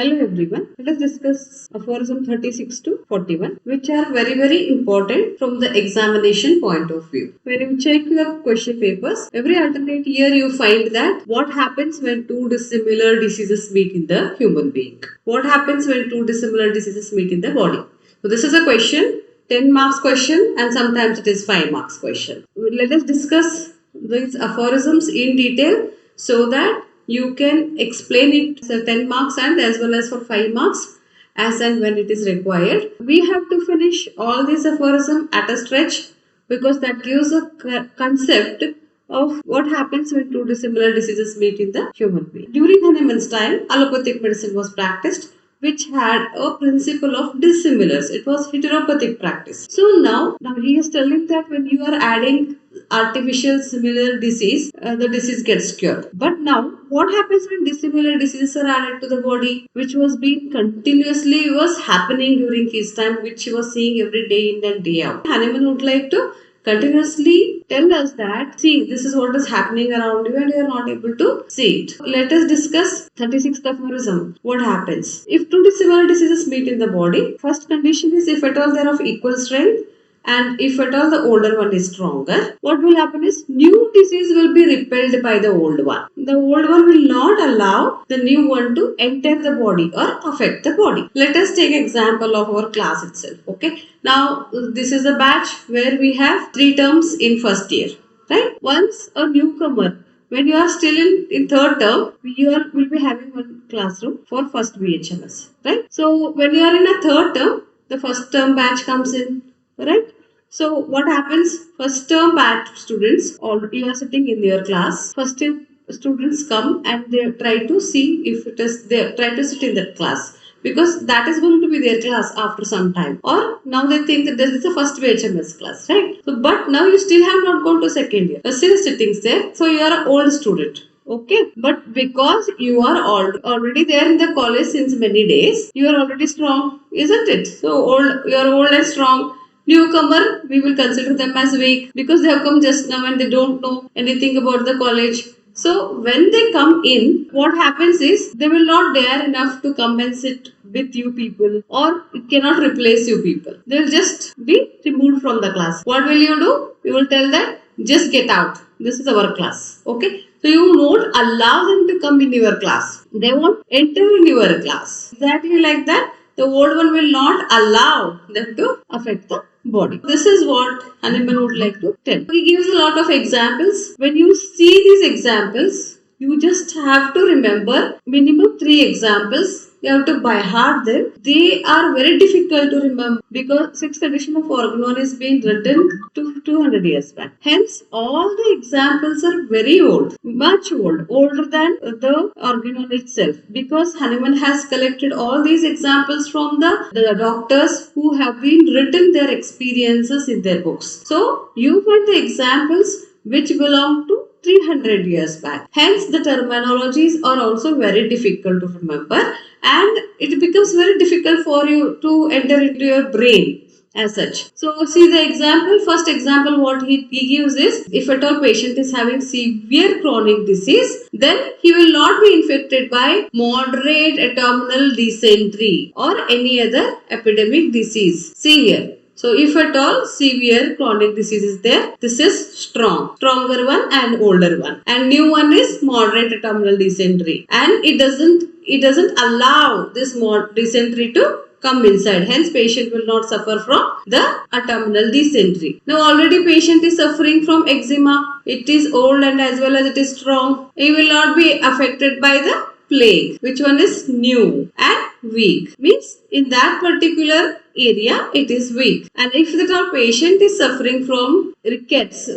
Hello everyone. Let us discuss aphorism 36 to 41, which are very important from the examination point of view. When you check your question papers, every alternate year you find that what happens when two dissimilar diseases meet in the human being. What happens when two dissimilar diseases meet in the body? So this is a question, 10 marks question, and sometimes it is 5 marks question. Let us discuss these aphorisms in detail so that you can explain it for 10 marks and as well as for 5 marks as and when it is required. We have to finish all these aphorisms at a stretch because that gives a concept of what happens when two dissimilar diseases meet in the human being. During Hahnemann's time, allopathic medicine was practiced, which had a principle of dissimilars. It was heteropathic practice. So now he is telling that when you are adding artificial similar disease, the disease gets cured. But now, what happens when dissimilar diseases are added to the body, which was being continuously was happening during his time, which he was seeing every day in and day out. Hahnemann would like to continuously tell us that, see, this is what is happening around you and you are not able to see it. Let us discuss 36th aphorism. What happens? If two dissimilar diseases meet in the body, first condition is if at all they are of equal strength and if at all the older one is stronger, what will happen is new disease will be repelled by the old one. The old one will not allow the new one to enter the body or affect the body. Let us take example of our class itself. Okay. Now this is a batch where we have 3 terms in first year. Right. Once a newcomer, when you are still in third term, will be having one classroom for first BHMS. Right. So when you are in a third term, the first term batch comes in. Right. So what happens? First term batch students already are sitting in their class. First year students come and they try to see if it is they try to sit in that class because that is going to be their class after some time. Or now they think that this is the first BHMS class, right? So but now you still have not gone to second year. You're still sitting there. So you are an old student. Okay, but because you are already there in the college since many days, you are already strong, isn't it? So you are old and strong. Newcomer, we will consider them as weak because they have come just now and they don't know anything about the college. So when they come in, what happens is they will not dare enough to come and sit with you people or it cannot replace you people. They will just be removed from the class. What will you do? You will tell them, just get out. This is our class. Okay. So you won't allow them to come in your class. They won't enter in your class. Exactly like that. The old one will not allow them to affect the body. This is what Hahnemann would like to tell. He gives a lot of examples. When you see these examples, you just have to remember minimum 3 examples. You have to by heart them. They are very difficult to remember because 6th edition of organon is being written 200 years back. Hence, all the examples are very old, much old, older than the organon itself. Because Hahnemann has collected all these examples from the doctors who have been written their experiences in their books. So, you find the examples which belong to 300 years back. Hence, the terminologies are also very difficult to remember and it becomes very difficult for you to enter into your brain as such. So, see the example. First example what he gives is, if at all patient is having severe chronic disease, then he will not be infected by moderate abdominal dysentery or any other epidemic disease. See here. So, if at all severe chronic disease is there, this is stronger one and older one. And new one is moderate abdominal dysentery. And it doesn't allow this dysentery to come inside. Hence, patient will not suffer from the abdominal dysentery. Now, already patient is suffering from eczema. It is old and as well as it is strong. He will not be affected by the plague. Which one is new and weak? Means in that particular area it is weak. And if the patient is suffering from rickets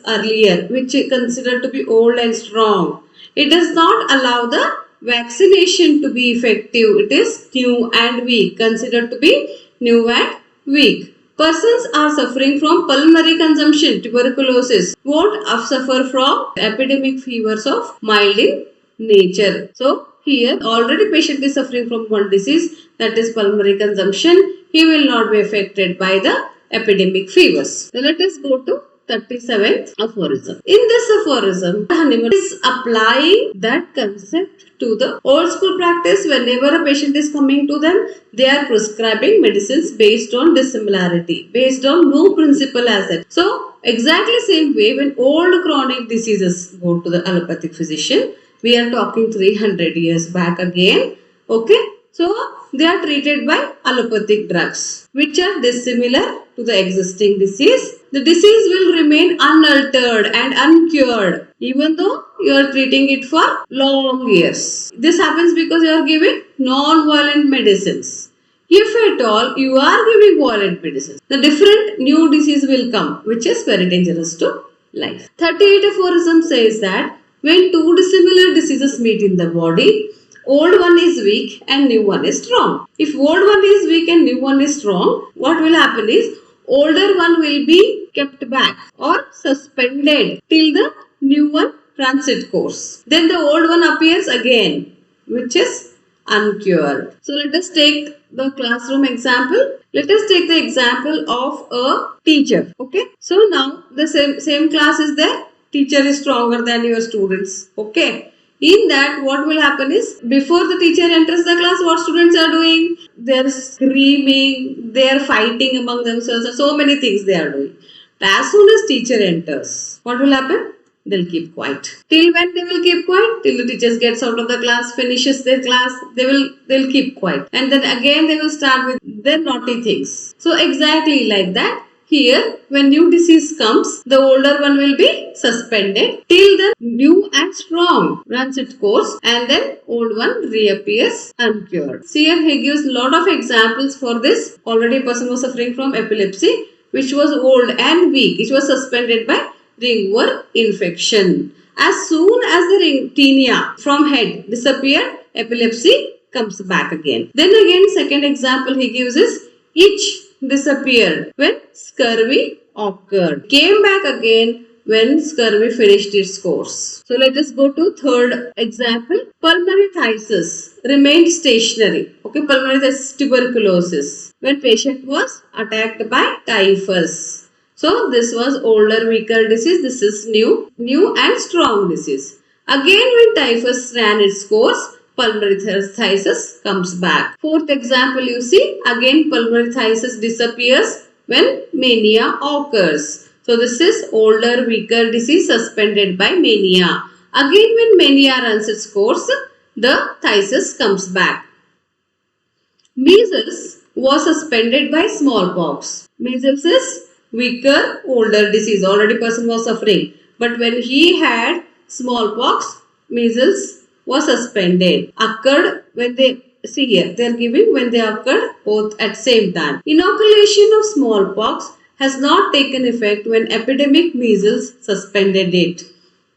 earlier, which is considered to be old and strong, it does not allow the vaccination to be effective. It is new and weak, considered to be new and weak. Persons are suffering from pulmonary consumption, tuberculosis, won't suffer from epidemic fevers of mild in nature. So, here already patient is suffering from one disease, that is pulmonary consumption. He will not be affected by the epidemic fevers. So let us go to 37th aphorism. In this aphorism, Hahnemann is applying that concept to the old school practice. Whenever a patient is coming to them, they are prescribing medicines based on dissimilarity, based on no principle as it. So, exactly same way when old chronic diseases go to the allopathic physician, we are talking 300 years back again. Okay. So, they are treated by allopathic drugs which are dissimilar to the existing disease. The disease will remain unaltered and uncured even though you are treating it for long years. This happens because you are giving non-violent medicines. If at all you are giving violent medicines, the different new disease will come which is very dangerous to life. 38 aphorism says that when two dissimilar diseases meet in the body, old one is weak and new one is strong. If old one is weak and new one is strong, what will happen is older one will be kept back or suspended till the new one runs its course. Then the old one appears again, which is uncured. So let us take the classroom example. Let us take the example of a teacher. Okay. So now the same class is there. Teacher is stronger than your students. Okay. In that, what will happen is, before the teacher enters the class, what students are doing? They are screaming, they are fighting among themselves, and so many things they are doing. As soon as teacher enters, what will happen? They'll keep quiet. Till when they will keep quiet? Till the teacher gets out of the class, finishes their class, they'll keep quiet. And then again they will start with their naughty things. So exactly like that. Here, when new disease comes, the older one will be suspended till the new and strong runs its course and then old one reappears uncured. See here, he gives a lot of examples for this. Already a person was suffering from epilepsy, which was old and weak. It was suspended by ringworm infection. As soon as the tinea from head disappeared, epilepsy comes back again. Then again, second example he gives is itch disappeared when scurvy occurred. Came back again when scurvy finished its course. So let us go to third example. Pulmonary phthisis remained stationary. Okay, pulmonary phthisis, tuberculosis, when patient was attacked by typhus. So this was older, weaker disease. This is new and strong disease. Again, when typhus ran its course, pulmonary phthisis comes back. Fourth example you see, again pulmonary phthisis disappears when mania occurs. So this is older, weaker disease suspended by mania. Again when mania runs its course, the phthisis comes back. Measles was suspended by smallpox. Measles is weaker, older disease. Already person was suffering. But when he had smallpox, measles was suspended. Occurred when they, see here, they are giving when they occurred both at same time. Inoculation of smallpox has not taken effect when epidemic measles suspended it.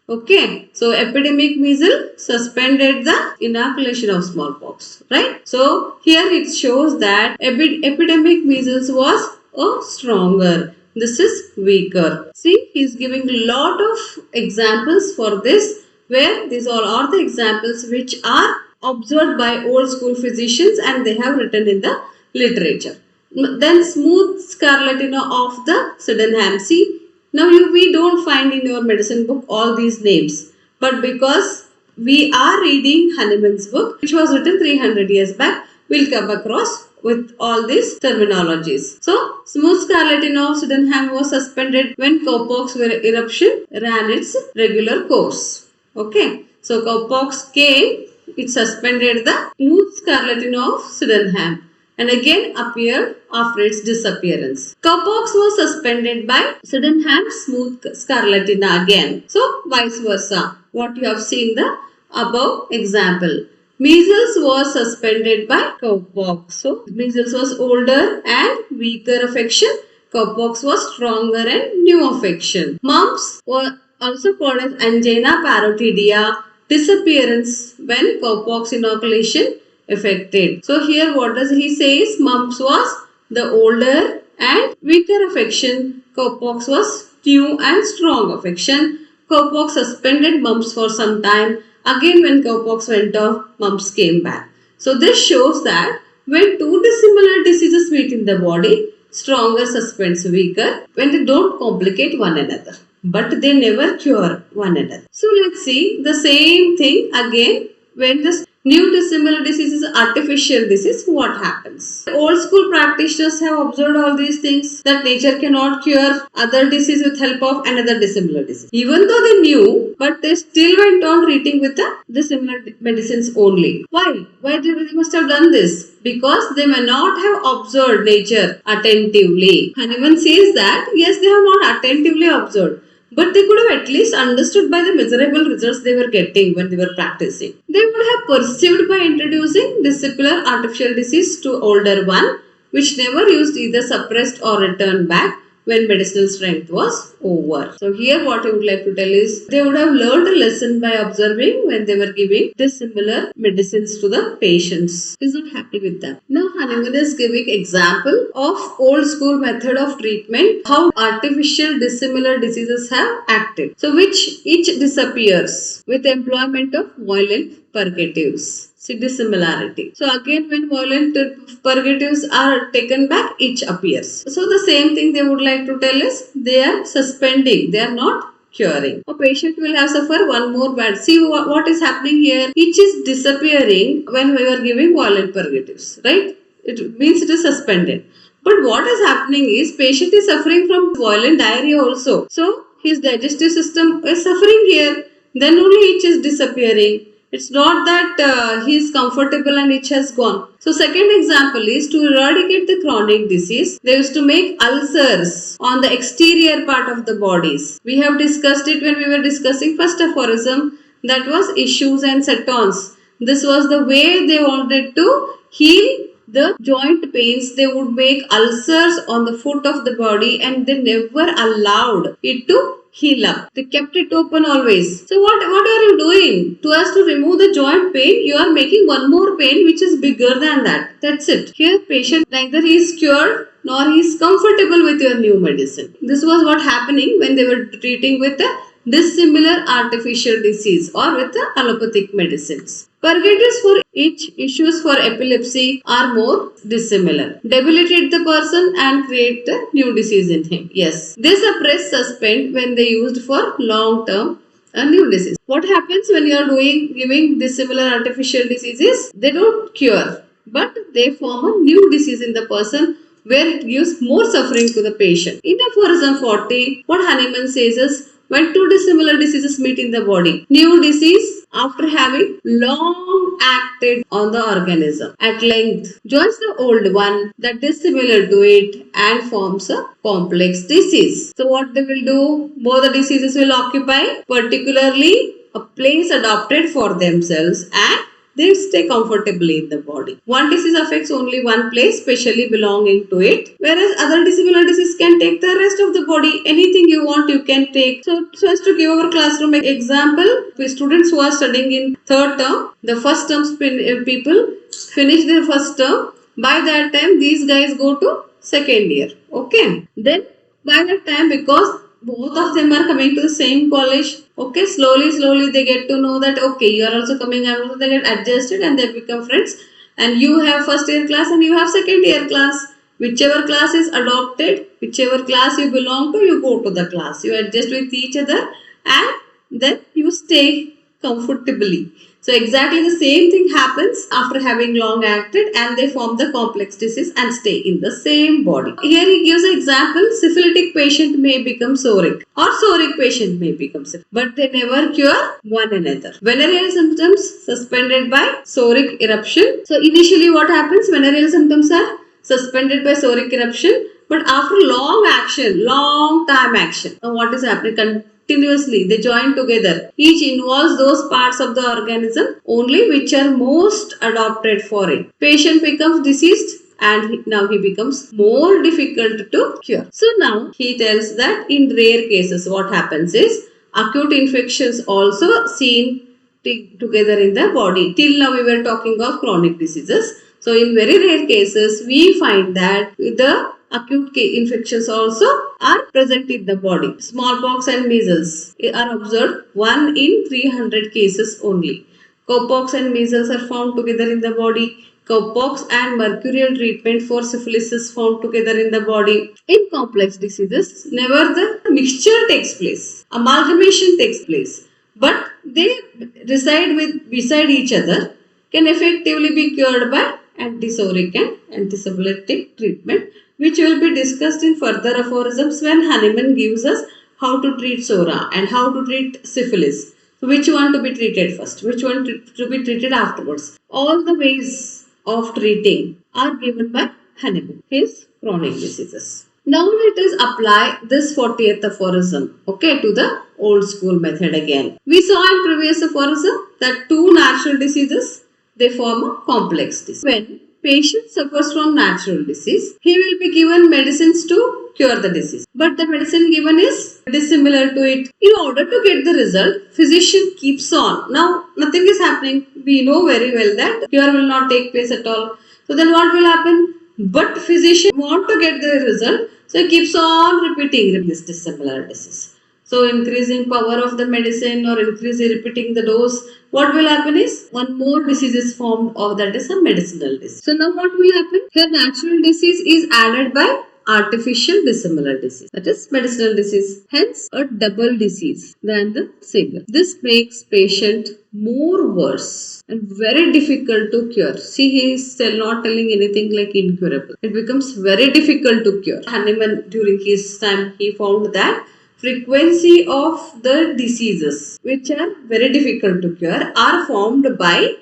Okay, so epidemic measles suspended the inoculation of smallpox, right? So here it shows that epidemic measles was stronger. This is weaker. See, he is giving a lot of examples for this, where these all are the examples which are observed by old school physicians and they have written in the literature. Then smooth scarlatina of the Sydenham. See, now we don't find in your medicine book all these names, but because we are reading Hahnemann's book, which was written 300 years back, we'll come across with all these terminologies. So, smooth scarlatina of Sydenham was suspended when cowpox eruption ran its regular course. Okay, so cowpox came, it suspended the smooth scarlatina of Sydenham and again appeared after its disappearance. Cowpox was suspended by Sydenham smooth scarlatina again. So, vice versa. What you have seen the above example. Measles was suspended by cowpox. So, measles was older and weaker affection. Cowpox was stronger and new affection. Mumps were also called as angina parotidia, disappearance when cowpox inoculation affected. So here what does he say is mumps was the older and weaker affection, cowpox was new and strong affection. Cowpox suspended mumps for some time. Again when cowpox went off, mumps came back. So this shows that when two dissimilar diseases meet in the body, stronger suspends weaker when they don't complicate one another. But they never cure one another. So let's see the same thing again when this new dissimilar disease is artificial disease, what happens? Old school practitioners have observed all these things that nature cannot cure other disease with help of another dissimilar disease. Even though they knew, but they still went on treating with the dissimilar medicines only. Why? Why they must have done this? Because they may not have observed nature attentively. Hahnemann says that yes, they have not attentively observed, but they could have at least understood by the miserable results they were getting when they were practicing. They would have perceived by introducing dissimilar artificial disease to older one, which never used either suppressed or returned back when medicinal strength was over. So here what I would like to tell is they would have learned a lesson by observing when they were giving dissimilar medicines to the patients. He's not happy with that. Now Hahnemann is giving example of old school method of treatment, how artificial dissimilar diseases have acted. So which each disappears with employment of violent purgatives. See dissimilarity. So again when violent purgatives are taken back, each appears. So the same thing they would like to tell is they are suspending, they are not curing. A patient will have suffer one more bad. See what is happening here. Each is disappearing when we are giving violent purgatives, right? It means it is suspended. But what is happening is patient is suffering from violent diarrhea also. So his digestive system is suffering here. Then only each is disappearing. It's not that he is comfortable and itch has gone. So second example is to eradicate the chronic disease. They used to make ulcers on the exterior part of the bodies. We have discussed it when we were discussing first aphorism. That was issues and setons. This was the way they wanted to heal the joint pains. They would make ulcers on the foot of the body and they never allowed it to heal up. They kept it open always. So what are you doing? To us to remove the joint pain, you are making one more pain which is bigger than that. That's it. Here patient neither he is cured nor he is comfortable with your new medicine. This was what happening when they were treating with the dissimilar artificial disease or with the allopathic medicines. Purgatives for each issues for epilepsy are more dissimilar. Debilitate the person and create the new disease in him. Yes. They suppress, suspend when they used for long term a new disease. What happens when you are giving dissimilar artificial diseases? They don't cure, but they form a new disease in the person where it gives more suffering to the patient. In aphorism 40, what Hahnemann says is when two dissimilar diseases meet in the body, new disease after having long acted on the organism at length joins the old one that is similar to it and forms a complex disease. So what they will do? Both the diseases will occupy particularly a place adopted for themselves and they stay comfortably in the body. One disease affects only one place, specially belonging to it, whereas other dissimilar disease can take the rest of the body. Anything you want, you can take. So as to give our classroom example, with students who are studying in third term, the first term people finish their first term. By that time, these guys go to second year. Okay. Then by that time, because both of them are coming to the same college, okay, slowly they get to know that okay, you are also coming, and also they get adjusted and they become friends, and you have first year class and you have second year class. Whichever class is adopted, whichever class you belong to, you go to the class, you adjust with each other and then you stay comfortably. So exactly the same thing happens after having long acted and they form the complex disease and stay in the same body. Here he gives an example, syphilitic patient may become psoric or psoric patient may become syphilitic, but they never cure one another. Venereal symptoms suspended by psoric eruption. So initially what happens? Venereal symptoms are suspended by psoric eruption, but after long time action, what is happening? Continuously they join together. Each involves those parts of the organism only which are most adopted for it. Patient becomes diseased and now he becomes more difficult to cure. So now he tells that in rare cases what happens is acute infections also seen together in the body. Till now we were talking of chronic diseases. So in very rare cases we find that the acute infections also are present in the body. Smallpox and measles are observed 1 in 300 cases only. Cowpox and measles are found together in the body. cowpox and mercurial treatment for syphilis is found together in the body. In complex diseases, never the mixture takes place, amalgamation takes place, but they reside beside each other, can effectively be cured by antisoric and antiseptic treatment, which will be discussed in further aphorisms when Hahnemann gives us how to treat SORA and how to treat syphilis. So which one to be treated first, which one to be treated afterwards. All the ways of treating are given by Hahnemann, his chronic diseases. Now let us apply this 40th aphorism, okay, to the old school method again. We saw in previous aphorism that two natural diseases, they form a complex disease. When patient suffers from natural disease, he will be given medicines to cure the disease. But the medicine given is dissimilar to it. In order to get the result, physician keeps on. Now, nothing is happening. We know very well that cure will not take place at all. So then what will happen? But physician want to get the result. So he keeps on repeating this dissimilar disease. So increasing power of the medicine or increasing repeating the dose, what will happen is one more disease is formed or that is a medicinal disease. So now what will happen? Here natural disease is added by artificial dissimilar disease, that is medicinal disease, hence a double disease than the single. This makes patient more worse and very difficult to cure. See, he is still not telling anything like incurable. It becomes very difficult to cure. Hahnemann during his time, he found that frequency of the diseases which are very difficult to cure are formed by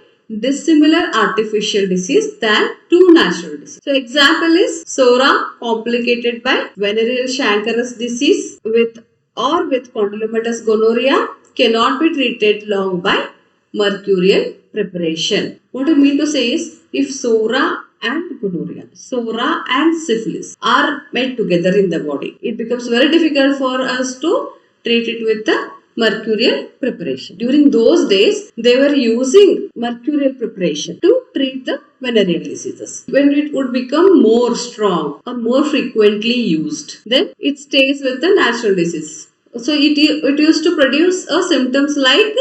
dissimilar artificial disease than two natural disease. So example is SORA complicated by venereal Chancre's disease with condylomatous gonorrhea cannot be treated long by mercurial preparation. What I mean to say is if SORA and gonorrhea, SORA and syphilis are made together in the body, it becomes very difficult for us to treat it with the mercurial preparation. During those days, they were using mercurial preparation to treat the venereal diseases. When it would become more strong or more frequently used, then it stays with the natural disease. So it used to produce symptoms like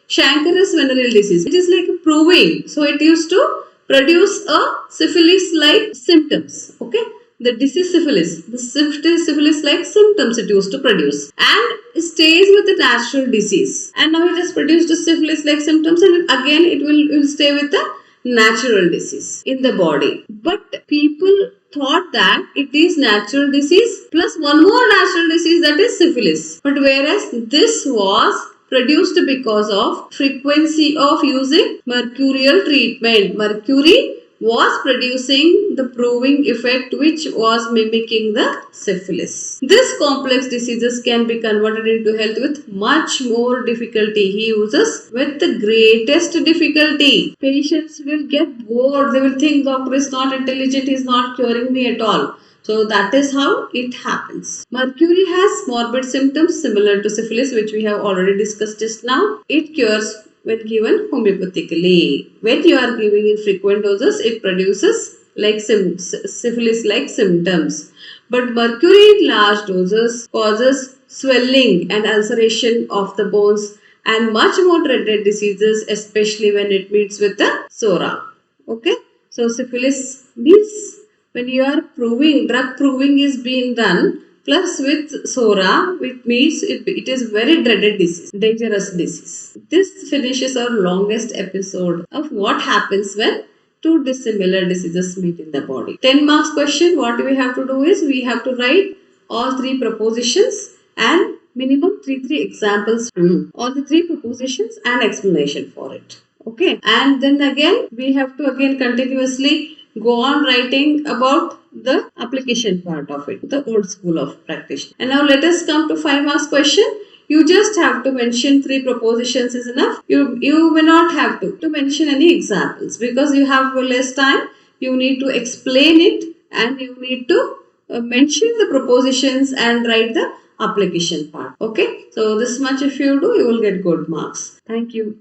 Chancre's venereal disease. It is like proving. So it used to produce a syphilis-like symptoms. Okay. The disease syphilis, the syphilis-like symptoms it used to produce and stays with the natural disease. And now it has produced the syphilis-like symptoms and again it will stay with the natural disease in the body. But people thought that it is natural disease plus one more natural disease, that is syphilis. But whereas this was produced because of frequency of using mercurial treatment. Mercury was producing the proving effect which was mimicking the syphilis. This complex diseases can be converted into health with much more difficulty. He uses with the greatest difficulty. Patients will get bored. They will think doctor is not intelligent, he is not curing me at all. So that is how it happens. Mercury has morbid symptoms similar to syphilis, which we have already discussed just now. It cures when given homeopathically. When you are giving in frequent doses, it produces like syphilis-like symptoms. But mercury in large doses causes swelling and ulceration of the bones and much more dreaded diseases, especially when it meets with the SORA. Okay. So syphilis means when you are proving, drug proving is being done, plus with SORA, which means it is very dreaded disease, dangerous disease. This finishes our longest episode of what happens when two dissimilar diseases meet in the body. 10 marks question, what we have to do is, we have to write all three propositions and minimum 3 examples, all the three propositions and explanation for it. Okay, and then again, we have to continuously go on writing about the application part of it, the old school of practice. And now let us come to 5 marks question. You just have to mention 3 propositions is enough. You may not have to mention any examples because you have less time. You need to explain it and you need to mention the propositions and write the application part. Okay. So this much if you do, you will get good marks. Thank you.